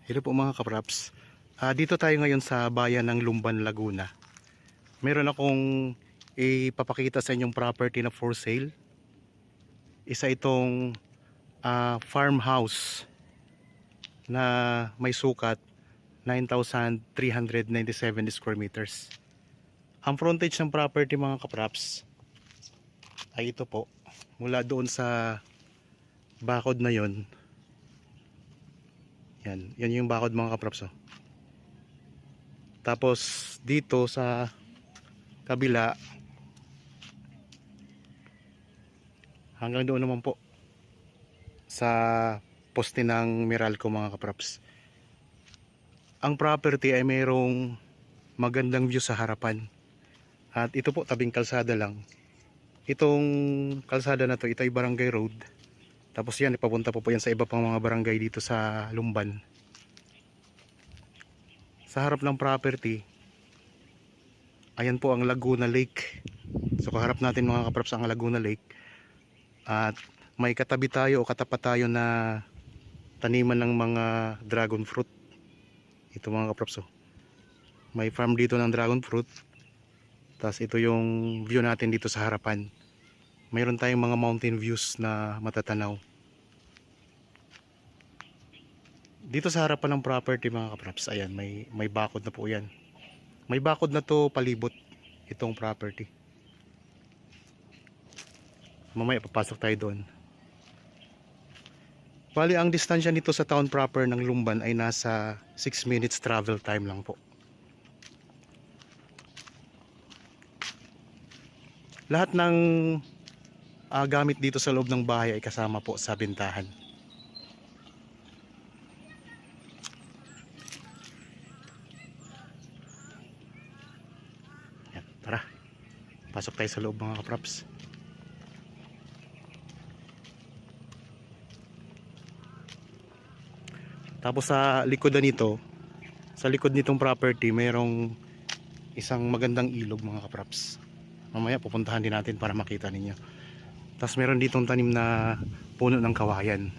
Hello po mga kapraps. Dito tayo ngayon sa bayan ng Lumban, Laguna. Meron akong ipapakita sa inyong property na for sale. Isa itong farmhouse na may sukat 9,397 square meters. Ang frontage ng property mga kapraps ay ito po. Mula doon sa bakod na yon. Yan yung bakod mga kapraps. Tapos dito sa kabila hanggang doon naman po sa poste ng Meralco mga kapraps. Ang property ay mayroong magandang view sa harapan. At ito po tabing kalsada lang. Itong kalsada na to, ito ay barangay road. Tapos yan, ipapunta po yan sa iba pang mga barangay dito sa Lumban. Sa harap ng property, ayan po ang Laguna Lake. So kaharap natin mga kapraps ang Laguna Lake. At may katabi tayo o katapat tayo na taniman ng mga dragon fruit. Ito mga kapraps. May farm dito ng dragon fruit. Tapos ito yung view natin dito sa harapan. Mayroon tayong mga mountain views na matatanaw. Dito sa harapan ng property mga kapraps, ayan, may bakod na po yan. May bakod na to palibot itong property. Mamaya papasok tayo doon. Bali ang distansya nito sa town proper ng Lumban ay nasa 6 minutes travel time lang po. Lahat ng gamit dito sa loob ng bahay ay kasama po sa bintahan. Yan, tara, pasok tayo sa loob mga kapraps. Tapos sa likodan nito, sa likod nitong property, mayroong isang magandang ilog mga kapraps. Mamaya pupuntahan din natin para makita ninyo. Tapos meron ditong tanim na puno ng kawayan.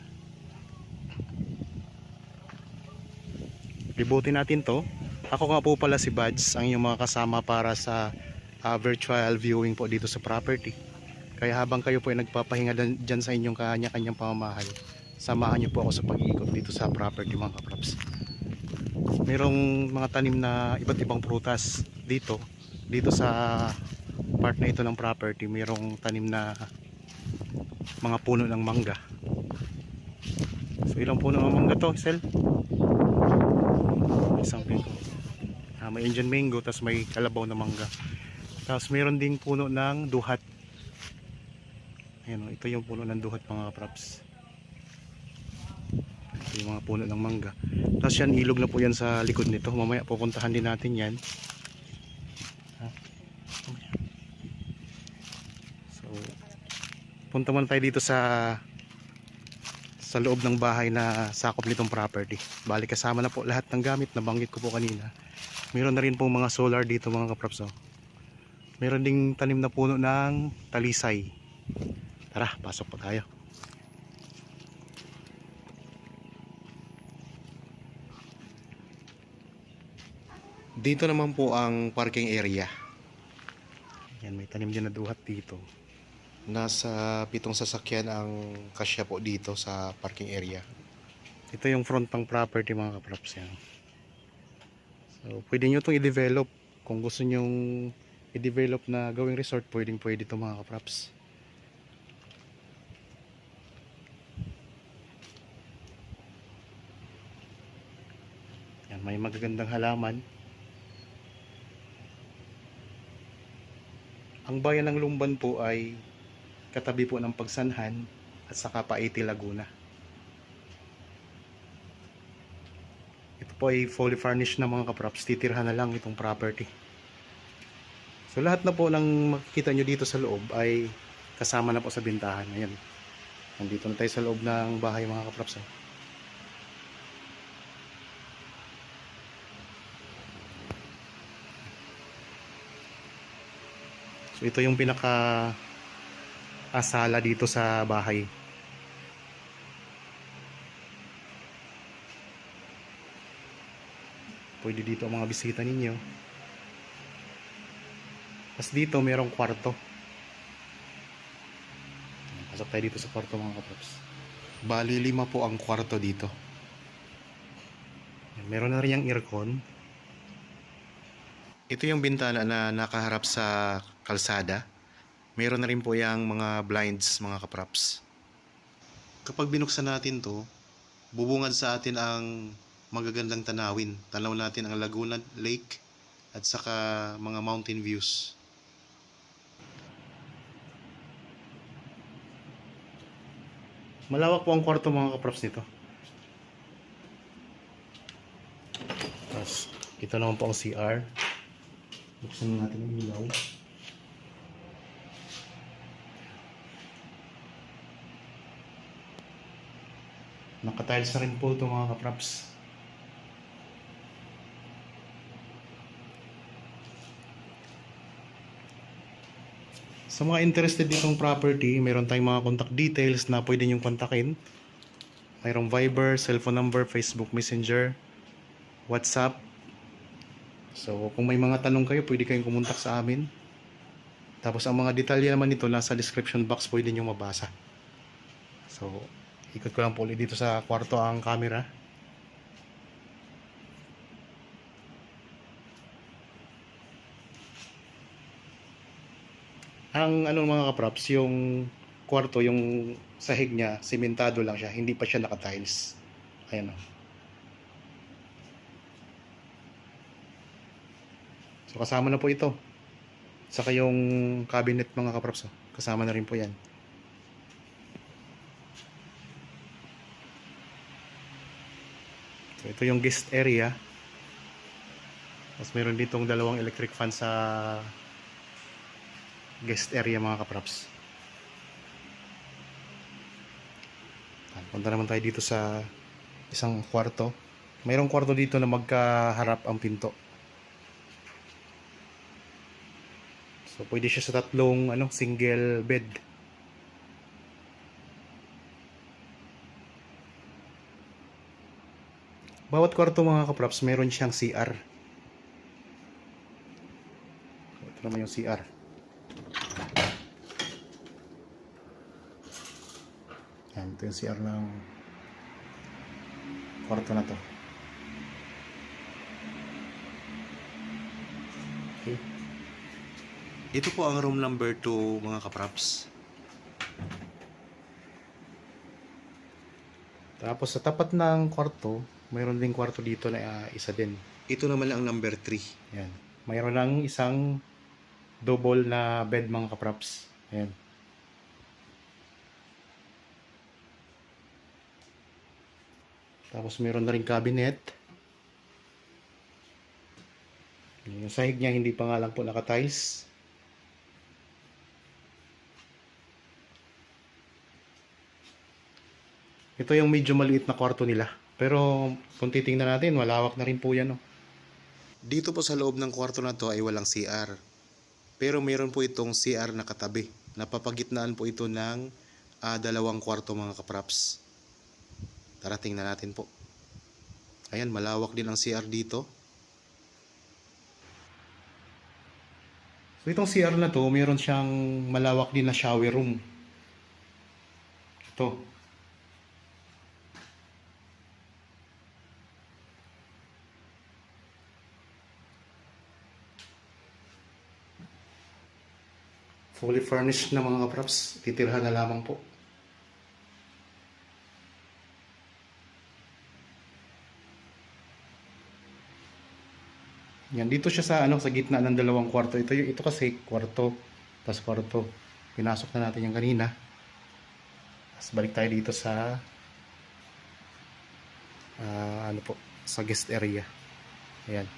Libutin natin to. Ako nga po pala si Bads, ang inyong mga kasama para sa virtual viewing po dito sa property. Kaya habang kayo po ay nagpapahinga dyan sa inyong kanya-kanyang pamamahal, samahan nyo po ako sa pag-iikot dito sa property mga kapraps. Merong mga tanim na iba't ibang prutas dito. Dito sa part na ito ng property, merong tanim na mga puno ng mangga. So ilang puno ng mangga to, Sel? Isang pito. May Indian mango, tapos may kalabaw na mangga. Tapos meron ding puno ng duhat. Ayan, ito yung puno ng duhat mga kapraps. Ito yung mga puno ng mangga. Tapos yan, ilog na po yan sa likod nito. Mamaya pupuntahan din natin yan. Punta muna tayo dito sa loob ng bahay na sakop nitong property. Bali kasama na po lahat ng gamit na banggit ko po kanina. Meron na rin pong mga solar dito mga kapraps. Meron ding tanim na puno ng talisay. Tara, pasok po tayo. Dito naman po ang parking area. Yan, may tanim din na duhat dito. Nasa 7 sasakyan ang kasya po dito sa parking area. Ito yung front ng property mga kapraps yan. So pwede nyo itong i-develop. Kung gusto nyong i-develop na gawing resort, pwede ito mga kapraps. Yan, may magagandang halaman. Ang bayan ng Lumban po ay katabi po ng Pagsanhan at saka Paiti, Laguna. Ito po ay fully furnished na mga kapraps. Titirhan na lang itong property. So lahat na po ng makikita nyo dito sa loob ay kasama na po sa bintahan. Ayan. Nandito na tayo sa loob ng bahay mga kapraps. So ito yung pinaka sala dito sa bahay. Pwede dito ang mga bisita ninyo. Tapos dito mayroong kwarto. Pasok tayo dito sa kwarto mga kaprops. Bali 5 po ang kwarto dito. Meron na rin yung aircon. Ito yung bintana na nakaharap sa kalsada. Meron na rin po yung mga blinds mga kaprops. Kapag binuksan natin to, bubungad sa atin ang magagandang tanawin. Tanaw natin ang Laguna Lake at saka mga mountain views. Malawak po ang kwarto mga kaprops nito. Tapos ito naman po ang CR. Buksan natin ang ilaw. Naka-tiles na rin po ito mga kaprops. Sa mga interested ditong property, meron tayong mga contact details na pwede nyong kontakin. Mayroong Viber, cellphone number, Facebook Messenger, WhatsApp. So kung may mga tanong kayo, pwede kayong kumontak sa amin. Tapos ang mga detalye naman nito nasa description box, pwede nyong mabasa. So ikot ko lang po ulit dito sa kwarto ang camera. Ang mga kaprops, yung kwarto, yung sahig niya, simentado lang siya, hindi pa siya naka-tiles. Ayan o. So kasama na po ito. Saka yung cabinet mga kaprops, kasama na rin po yan. So ito yung guest area. Tapos meron ditong 2 electric fan sa guest area mga kaprops. Punta naman tayo dito sa isang kwarto. Mayroong kwarto dito na magkaharap ang pinto. So pwede siya sa 3 single bed. Bawat kwarto mga kaprops meron siyang CR. Ito naman yung CR. Yan, ito yung CR ng kwarto na to. Okay. Ito po ang room number 2 mga kaprops. Tapos sa tapat ng kwarto, mayroon ding kwarto dito na isa din. Ito naman ang number 3. Yan. Mayroon lang isang double na bed mga kaprops. Yan. Tapos meron na rin cabinet. Yung sahig niya hindi pa nga lang po naka-tiles. Ito yung medyo maliit na kwarto nila. Pero kung titingnan natin, malawak na rin po yan. Dito po sa loob ng kwarto na to ay walang CR. Pero meron po itong CR na katabi. Napapagitnaan po ito ng 2 kwarto mga kaprops. Tara, tingnan natin po. Ayan, malawak din ang CR dito. So itong CR na to, meron siyang malawak din na shower room. Ito. Fully furnished na mga kaprops. Titirhan na lamang po. Yan, dito siya sa sa gitna ng 2 kwarto. Ito kasi kwarto, tas kwarto. Pinasok na natin yung kanina. Tapos balik tayo dito sa sa guest area. Ayan.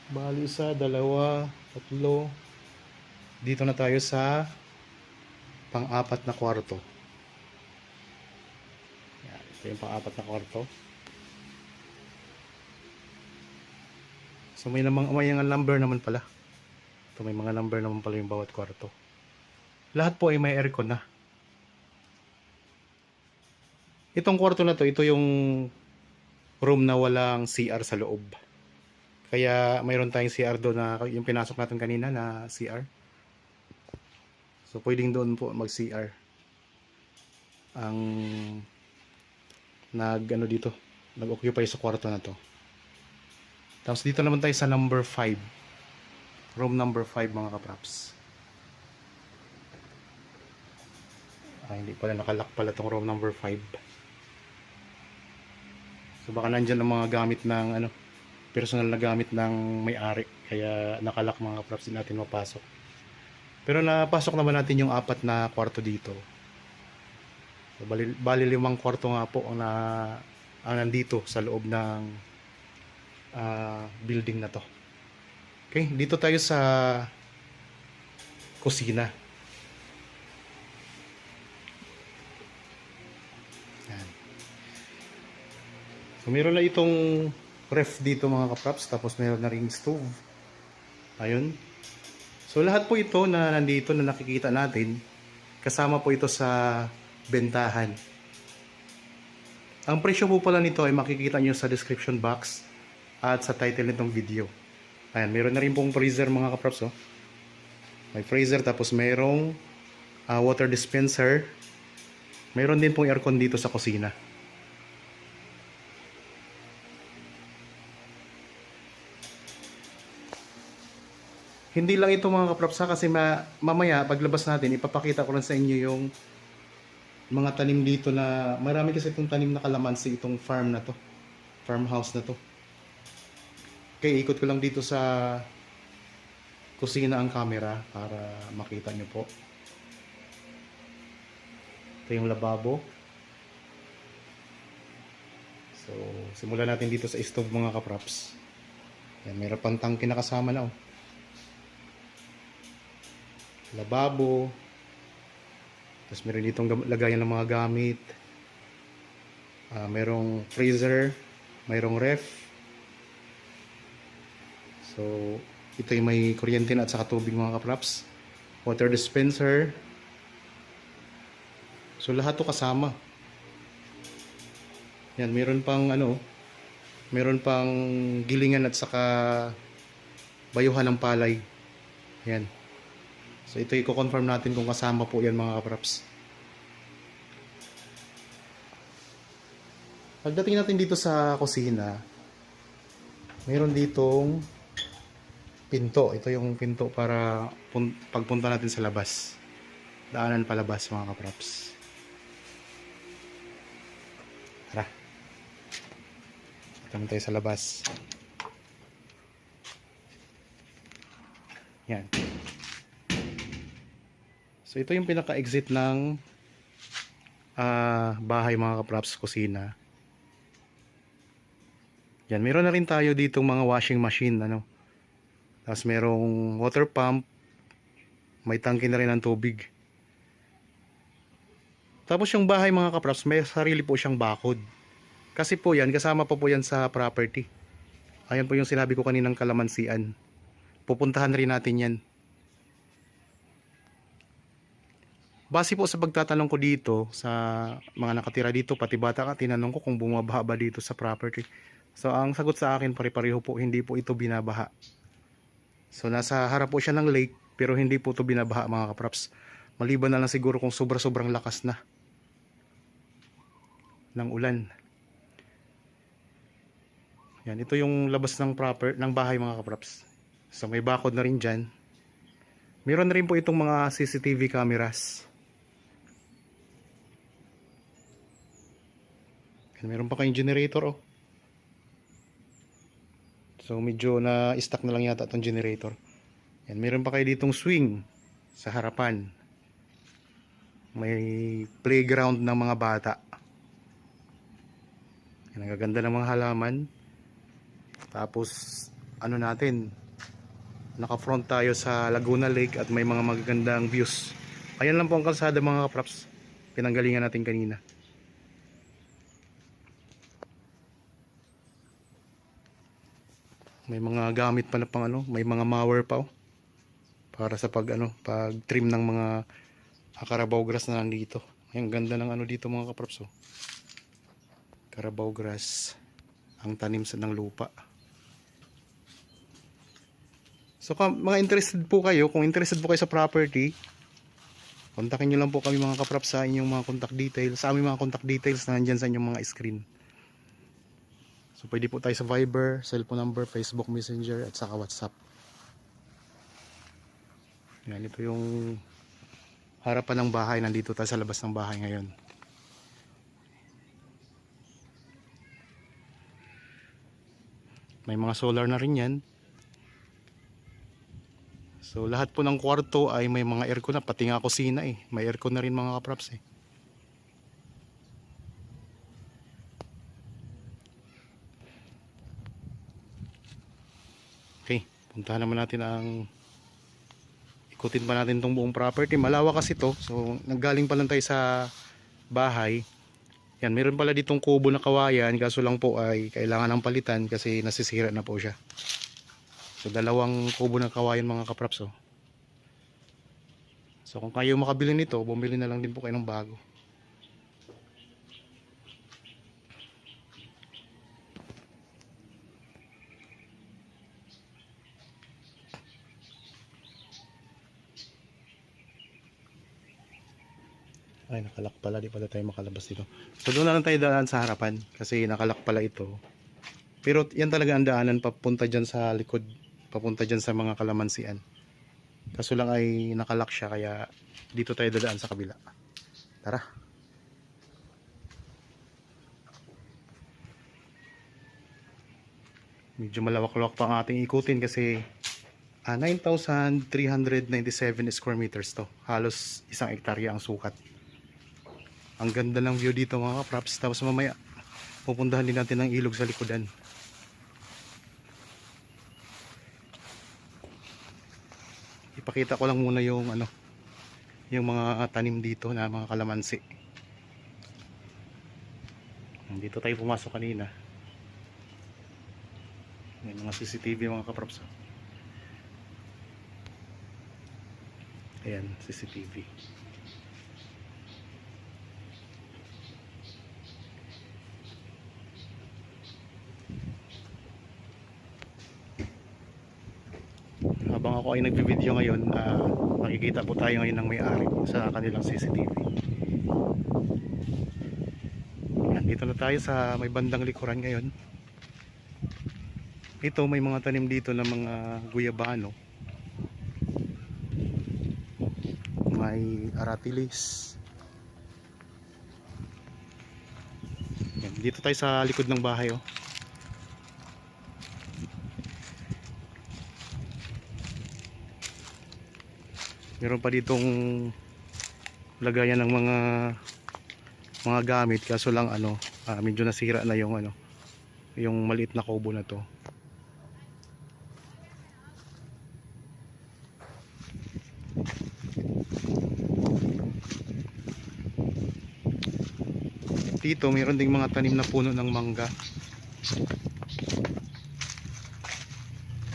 Bali 1, 2, 3. Dito na tayo sa pang-4 na kwarto. Yan, ito yung pang-4 na kwarto. So may mga number naman pala. Ito may mga number naman pala yung bawat kwarto. lahat po ay may aircon na. Itong kwarto na to, ito yung room na walang CR sa loob. Kaya mayroon tayong CR doon na yung pinasok natin kanina na CR. So pwedeng doon po mag CR. Ang dito, nag-occupy sa kwarto na to. Tapos dito naman tayo sa number 5. Room number 5 mga kapraps. Hindi pala nakalock pala tong room number 5. So baka nandyan ang mga gamit ng personal na gamit ng may-ari. Kaya nakalock mga kapraps, din natin mapasok. Pero napasok naman natin yung 4 na kwarto dito. So, bali 5 kwarto nga po ang nandito sa loob ng building na to. Okay, dito tayo sa kusina. Yan. So meron na itong ref dito mga kapraps, tapos meron na ring stove. Ayun. So lahat po ito na nandito na nakikita natin, kasama po ito sa bentahan. Ang presyo po pala nito ay makikita nyo sa description box at sa title nitong video. Ayan, meron na rin pong freezer mga kaprops. May freezer, tapos mayroong water dispenser. Mayroon din pong aircon dito sa kusina. Hindi lang ito mga kaprops kasi mamaya paglabas natin ipapakita ko lang sa inyo yung mga tanim dito na marami kasi itong tanim na kalamansi, itong farm na to, farmhouse na to. Okay, ikot ko lang dito sa kusina ang camera para makita nyo po. Ito yung lababo. So simulan natin dito sa stove mga kaprops. Yan, mayroon pang tangke na kasama na lababo. Tapos meron ditong lagayan ng mga gamit. Merong freezer, mayroong ref. So ito yung may kuryente na at saka tubig mga kaprops. Water dispenser. So lahat to kasama. Yan, meron pang meron pang gilingan at saka bayuhan ng palay. Yan. So ito i-confirm natin kung kasama po yan mga kaprops. Pagdating natin dito sa kusina, mayroon ditong pinto. Ito yung pinto para pagpunta natin sa labas. Daanan palabas mga kaprops. Tara. Ito tayo sa labas. Yan. So ito yung pinaka-exit ng bahay mga kaprops, kusina. Yan, meron na rin tayo ditong mga washing machine, Tapos merong water pump, may tangke na rin ng tubig. Tapos yung bahay mga kaprops, may sarili po siyang bakod. Kasi po yan, kasama po yan sa property. Ayan po yung sinabi ko kaninang kalamansian. Pupuntahan rin natin yan. Base po sa pagtatanong ko dito sa mga nakatira dito, pati bata ka, tinanong ko kung bumabaha ba dito sa property. So ang sagot sa akin, pare-pareho po, hindi po ito binabaha. So nasa harap po siya ng lake, pero hindi po ito binabaha mga kaprops. Maliban na lang siguro kung sobrang lakas na ng ulan. Yan, ito yung labas ng bahay mga kaprops. So may bakod na rin dyan. Meron na rin po itong mga CCTV cameras. Meron pa kayong generator So medyo na-stuck na lang yata itong generator. Yan, meron pa kayo ditong swing sa harapan. May playground ng mga bata. Yan, ang gaganda ng mga halaman. Tapos natin, naka-front tayo sa Laguna Lake at may mga magagandang views. Ayan lang po ang kalsada mga kaprops, pinanggalingan natin kanina. May mga gamit pa na may mga mower pa para sa pag trim ng mga Carabao grass na nandito. Ay, ang ganda ng ano dito mga kaprops, oh. Carabao grass ang tanim sa ng lupa. So mga interested po kayo, kung interested po kayo sa property, kontakin nyo lang po kami mga kaprops sa inyong mga contact details, sa aming mga contact details na nandyan sa inyong mga screen. So pwede po tayo sa Viber, cellphone number, Facebook Messenger at saka WhatsApp. Yan, ito yung harapan ng bahay. Nandito tayo sa labas ng bahay ngayon. May mga solar na rin yan. So lahat po ng kwarto ay may mga aircon na. Pati nga kusina eh. May aircon na rin mga kaprops eh. Okay, puntahan naman natin ang... Ikutin pa natin tong buong property. Malawak kasi to. So naggaling pa lang tayo sa bahay. Yan, meron pala ditong kubo na kawayan, kaso lang po ay kailangan ng palitan kasi nasisira na po siya. So dalawang kubo ng kawayan mga kaprops, oh. So kung kayo makabili nito, bumili na lang din po kayo ng bago. Ay, nakalak pala, di pala tayo makalabas dito. So doon na lang tayo daan sa harapan kasi nakalak pala ito. Pero yan talaga ang daanan papunta dyan sa likod, papunta dyan sa mga kalamansian. Kaso lang ay nakalak siya kaya dito tayo dadaan sa kabila. Tara. Medyo malawak-lawak pa ang ating ikutin kasi 9,397 square meters to. Halos 1 hektarya ang sukat. Ang ganda ng view dito mga kaprops. Tapos mamaya pupuntahan din natin ang ilog sa likodan. Ipakita ko lang muna yung ano, yung mga tanim dito na mga kalamansi. Dito tayo pumasok kanina. May mga CCTV mga kaprops. Ayan, CCTV. Habang ako ay nagbi-video ngayon, makikita po tayo ngayon ng may-ari sa kanilang CCTV. Dito na tayo sa may bandang likuran ngayon. Ito may mga tanim dito ng mga guyabano. May aratilis. Yan, dito tayo sa likod ng bahay, oh. Meron pa ditong lagayan ng mga gamit kaso lang ano, medyo nasira na yung ano, yung maliit na kubo na to. Dito meron ding mga tanim na puno ng mangga.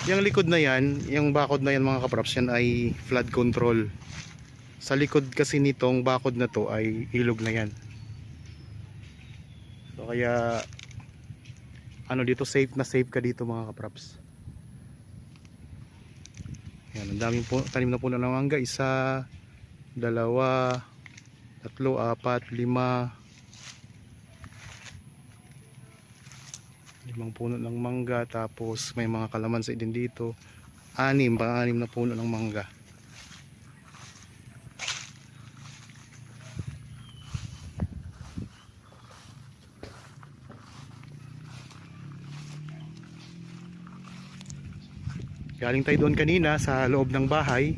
Yung likod na yan, yung bakod na yan mga kaprops, yan ay flood control. Sa likod kasi nitong bakod na to ay ilog na yan. So kaya ano dito, safe na safe ka dito mga kaprops. Yan, ang daming tanim na puno ng mangga. 1, 2, 3, 4, 5. 5 puno ng mangga, tapos may mga kalamansi din dito. 6 na puno ng mangga. Galing tayo doon kanina sa loob ng bahay.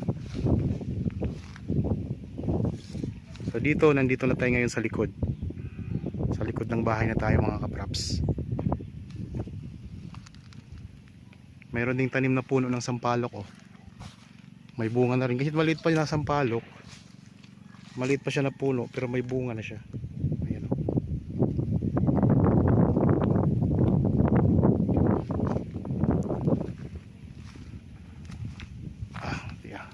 So dito, nandito na tayo ngayon sa likod. Sa likod ng bahay na tayo mga kaprops. Mayroon ding tanim na puno ng sampalok, oh. May bunga na rin. Kahit maliit pa yung sampalok, maliit pa siya na puno pero may bunga na siya. Ayan, oh. Yeah.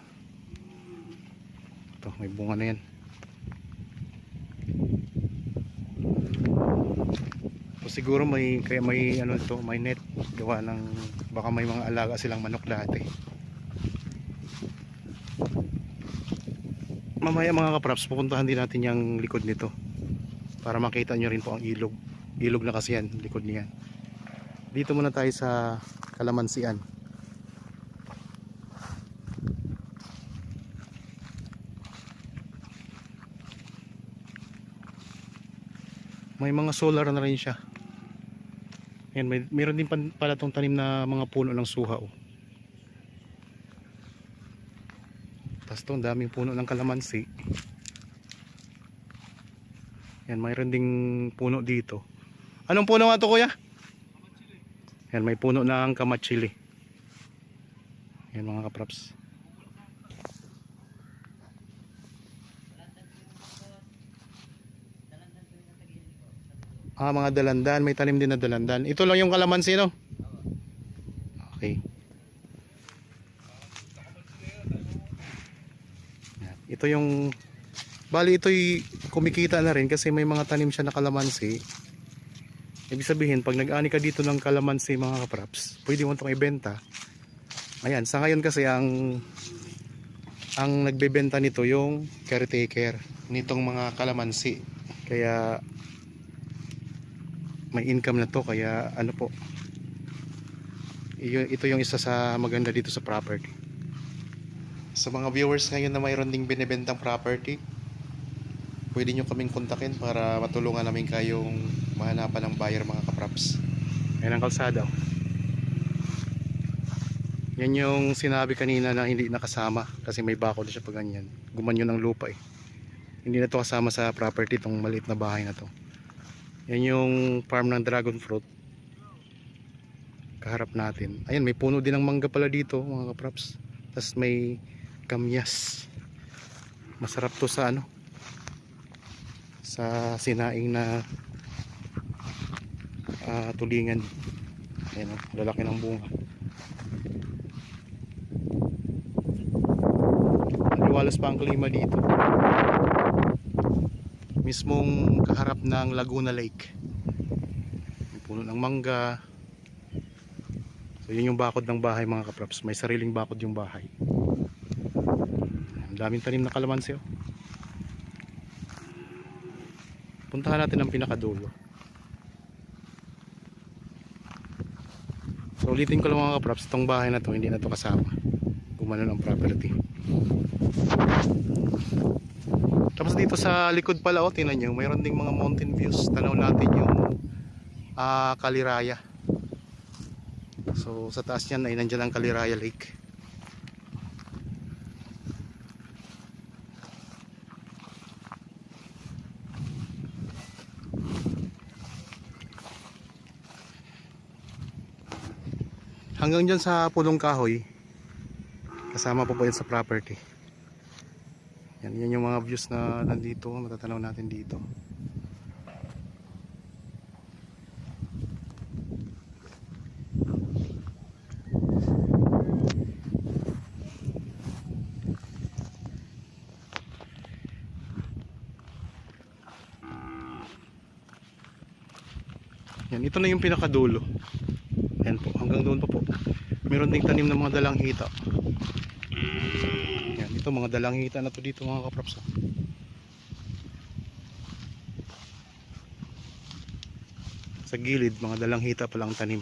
Ito, may bunga na yan. siguro kaya may ano to, may net gawa ng baka may mga alaga silang manok dati. Mamaya mga kapraps, pupuntahan din natin yung likod nito para makita nyo rin po ang ilog. Ilog na kasi yan, likod niyan. Dito muna tayo sa kalamansian. May mga solar na rin siya. Yan, mayroon din pala tong tanim na mga puno ng suha. Tapos to, daming puno ng kalamansi. Yan, mayroon ding puno dito. Anong puno nga to, kuya? Yan, may puno ng kamatsili. Yan mga kapraps. Mga dalandan, may tanim din na dalandan. Ito lang yung kalamansi, no? Okay. Ito yung bali ito'y kumikita na rin kasi may mga tanim siya na kalamansi. Ibig sabihin, pag nag-ani ka dito ng kalamansi mga kapraps, pwede mo itong ibenta. Ayan, sa ngayon kasi ang nagbebenta nito yung caretaker nitong mga kalamansi. Kaya may income na to, kaya ano po, ito yung isa sa maganda dito sa property. Sa mga viewers ngayon na mayroon ding binibentang property, pwede nyo kaming kontakin para matulungan namin kayong mahanapan ng buyer mga kapraps. Ayan ang kalsada. Yan yung sinabi kanina na hindi nakasama kasi may bakod siya pag ganyan. Gumanyo ng lupa eh. Hindi na to kasama sa property, itong maliit na bahay na to. Yan yung farm ng dragon fruit. Kaharap natin. Ayan, may puno din ng mangga pala dito mga kapraps. Tapos may kamyas. Masarap to sa ano, sa sinaing na tulingan. Ayan, lalaki ng bunga. Maliwalas pa ang klima dito. Mismong kaharap ng Laguna Lake. May puno ng mangga. So yun yung bakod ng bahay mga kapraps. May sariling bakod yung bahay. Ang daming tanim na kalamansi oh. Puntahan natin ang pinakadulo. So ulitin ko lang mga kapraps, itong bahay na to hindi na to kasama. Gumano ng property. Tapos dito sa likod pala, tingnan nyo, mayroon ding mga mountain views. Tanaw natin yung Kaliraya. So sa taas niyan ay nandiyan ang Kaliraya Lake. Hanggang dyan sa Pulong Kahoy, kasama po yan sa property. Yan yung mga views na nandito, matatanaw natin dito. Yan, ito na yung pinakadulo. Yan po, hanggang doon pa po. Meron ding tanim ng mga dalanghita. Yan, ito mga dalanghita na to dito mga kapraps. Sa gilid, mga dalanghita pa lang tanim.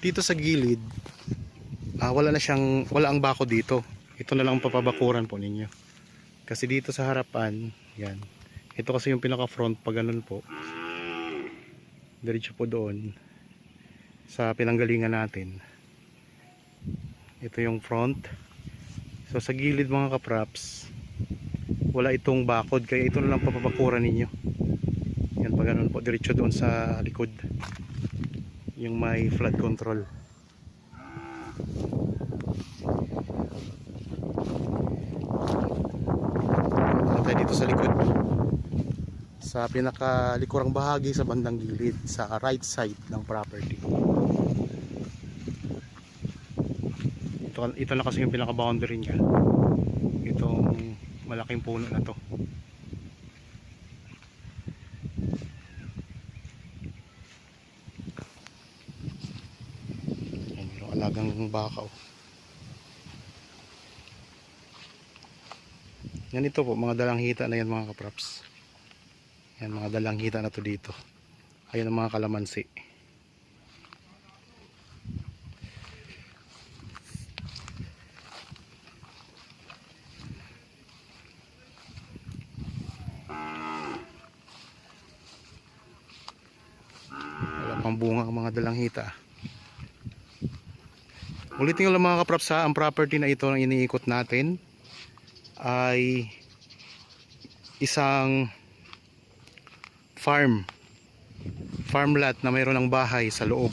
Dito sa gilid, wala ang bako dito. Ito na lang papabakuran po ninyo. Kasi dito sa harapan, yan. Ito kasi yung pinaka front pag ganun po. Diretso po doon sa pinanggalingan natin. Ito yung front. So sa gilid mga kapraps, wala itong bakod, kaya ito na lang papabakuran ninyo. Yan pag ganun po, diretso doon sa likod. Yung may flood control. Dito sa likod, sa pinakalikurang bahagi sa bandang gilid, sa right side ng property. ito na kasi yung pinaka boundary niya, itong malaking puno na to. Yan, yung alagang baka, oh. Yan, ito po mga dalanghita na yan mga kapraps. Yan, mga dalanghita na to dito. Ayun ang mga kalamansi. Wala pang bunga ang mga dalanghita. Ulitin ko lang mga kapraps ha, ang property na ito na iniikot natin ay isang farm lot na mayroon ng bahay sa loob.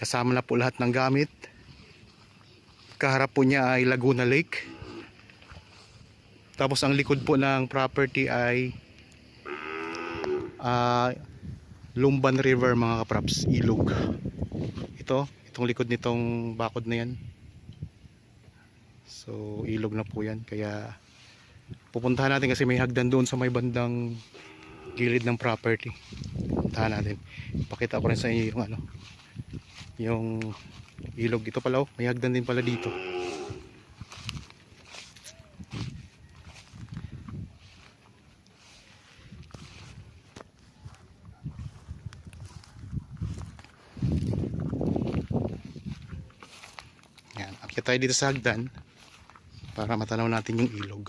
Kasama na po lahat ng gamit. Kaharap po niya ay Laguna Lake. Tapos ang likod po ng property ay Lumban River mga kapraps, ilog. Itong likod nitong bakod na yan. So ilog na po yan, kaya pupuntahan natin kasi may hagdan doon sa may bandang gilid ng property. Pupuntahan natin. Pakita ko rin sa inyo yung yung ilog. Ito pala, oh, may hagdan din pala dito. Yan, akyat tayo dito sa hagdan para matanaw natin yung ilog.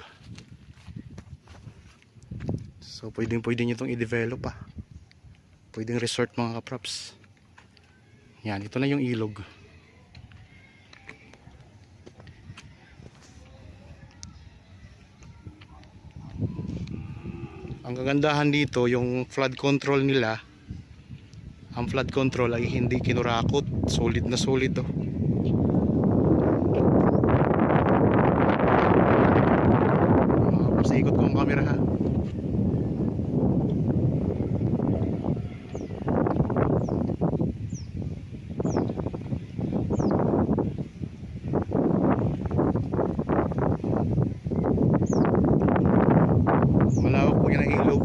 So pwedeng nyo itong i-develop pa. Pwedeng resort mga kaprops. Yan, ito na yung ilog. Ang kagandahan dito, yung flood control nila, ang flood control ay hindi kinurakot. Solid na solid, oh. Sa ikot ko ang camera ha. Malawak po yan ang ilog.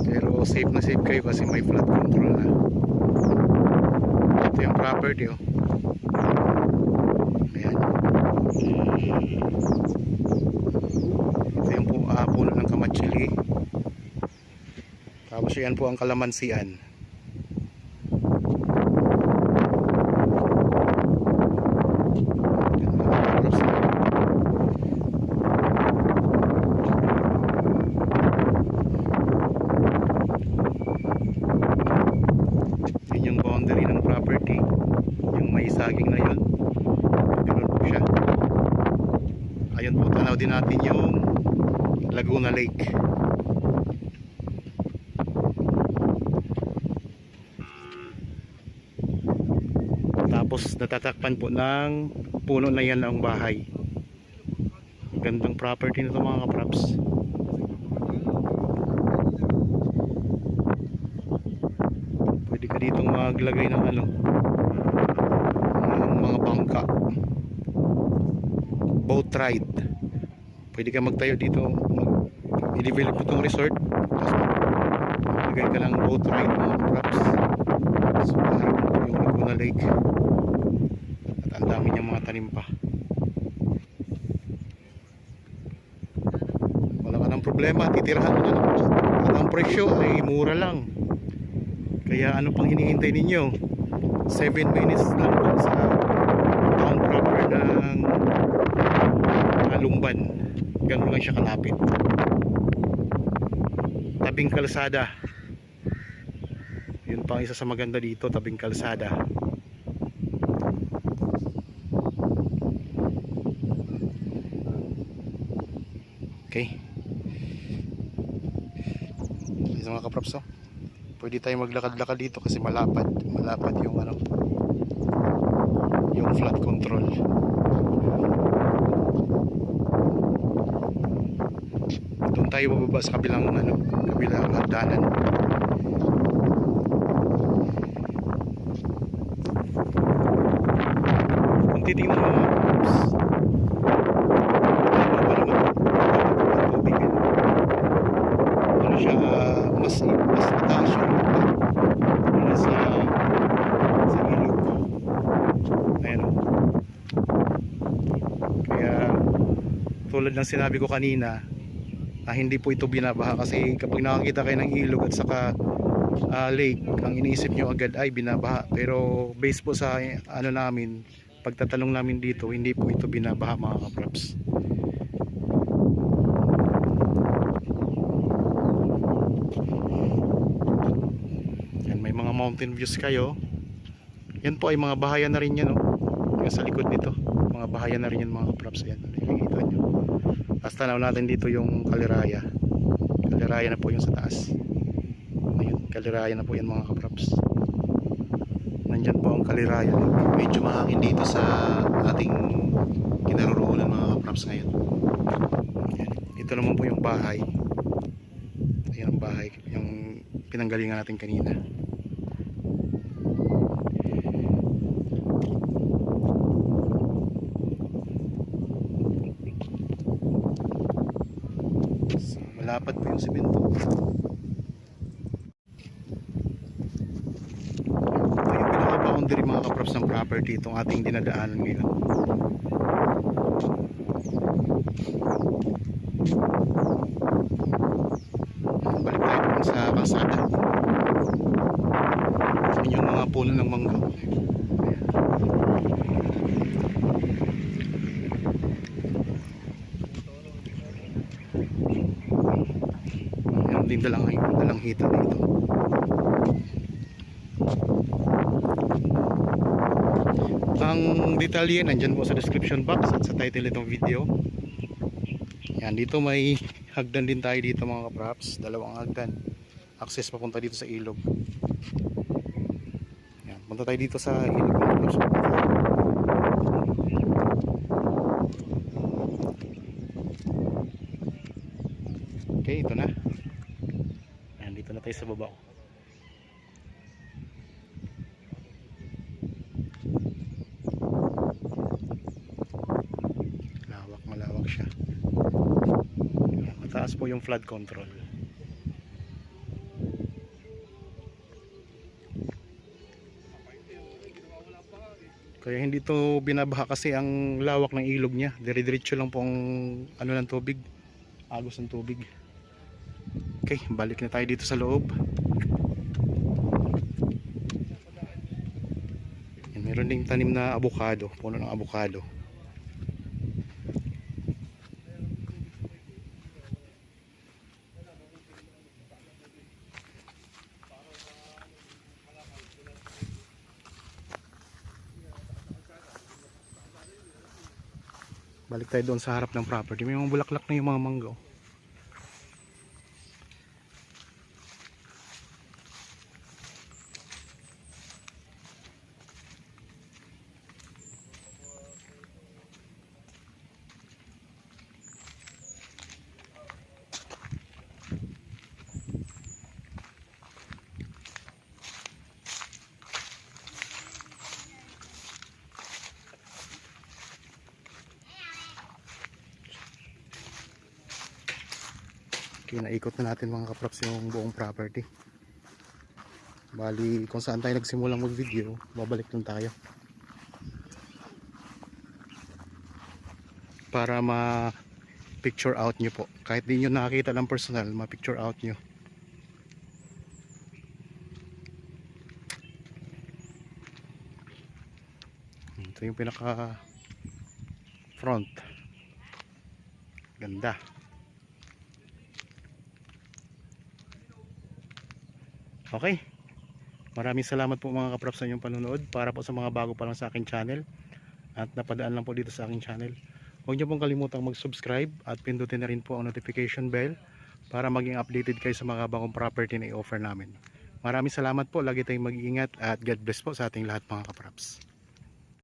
Pero safe na safe kayo kasi may flood control na. Ito yung property, oh. Ayan. Ito yung puno ng kamatsili. Tapos yan po ang kalamansian. Yan yung boundary ng property. Yung may saging na yun. Ganun po siya. Ayun po, tanaw din natin yung Laguna Lake. Tapos natatakpan po ng puno na yan ang bahay. Gandang property nito mga kaprops. Pwede ka ditong maglagay ng ng mga bangka, boat ride. Pwede ka magtayo dito, i-develop itong resort, tapos maglagay ka ng boat ride mga kaprops. So harap po yung Laguna Lake at ang dami niyang mga tanim pa. Wala ka ng problema, titirahan mo na lang po at ang presyo ay mura lang. Kaya ano pang hinihintay ninyo? 7 minutes lang po sa town proper ng Lumban. Ganun lang siya kalapit. Tabing kalsada. Yun pang isa sa maganda dito, tabing kalsada. Okay. Isa mga kaprops, oh. Pwede tayo maglakad-lakad dito kasi malapad yung yung flood control. Doon tayo bababa sa kabilang hagdanan. titingnan mo mga kaprops, tubig yan. Ano siya, mas mataas yung mula sa ilog. Ayan o. Kaya tulad ng sinabi ko kanina, hindi po ito binabaha, kasi kapag nakakita kayo ng ilog at saka lake, ang iniisip nyo agad ay binabaha, pero based po sa ano namin, pagtatanong namin dito, hindi po ito binabaha mga kaprops. Yan, may mga mountain views kayo. Yan po ay mga bahayan na rin yan, yung sa likod nito, mga bahayan na rin yan mga kaprops. Yan, nakikita nyo. Tapos tanaw natin dito yung Kaliraya. Kaliraya na po yung sa taas. Ayun, Kaliraya na po yan mga kaprops. Nandyan po ang Kaliraya. Medyo mahangin dito sa ating kinaroroonan mga kaprops ngayon. Yan. Ito naman po yung bahay. Ayan ang bahay, yung pinanggalingan natin kanina. Malapad po yung simento. Ito yung pinaka-boundary mga kaprops ng property, itong ating dinadaanan ngayon. Balik tayo po sa kalsada. Yan yung mga puno ng mangga. Yan din dalang hita dito. Ang detalye nandyan po sa description box at sa title itong video. Yan, dito may hagdan din tayo dito mga kaprops, dalawang hagdan, access papunta dito sa ilog. Yan, punta tayo dito sa ilog mga kaprops. Okay, ito na. Yan, dito na tayo sa baba. Malawak siya. Mataas po yung flood control. Kaya hindi to binabaha kasi ang lawak ng ilog niya. Dire-diretso lang po ang ano ng tubig, agos ng tubig. Okay, balik na tayo dito sa loob. Yan, meron ding tanim na avocado, puno ng avocado. Balik tayo doon sa harap ng property. May mga bulaklak na yung mga mangga. Naikot na natin mga kaprops yung buong property. Bali kung saan tayo nagsimulang mag video, babalik lang tayo para ma picture out nyo po, kahit di nyo nakakita ng personal, ma picture out nyo. Ito yung pinaka front, ganda. Okay, maraming salamat po mga kaprops sa inyong panonood. Para po sa mga bago pa lang sa aking channel at napadaan lang po dito sa aking channel, huwag niyo pong kalimutang mag-subscribe at pindutin na rin po ang notification bell para maging updated kayo sa mga bagong property na i-offer namin. Maraming salamat po, lagi tayong mag-iingat at God bless po sa ating lahat mga kaprops.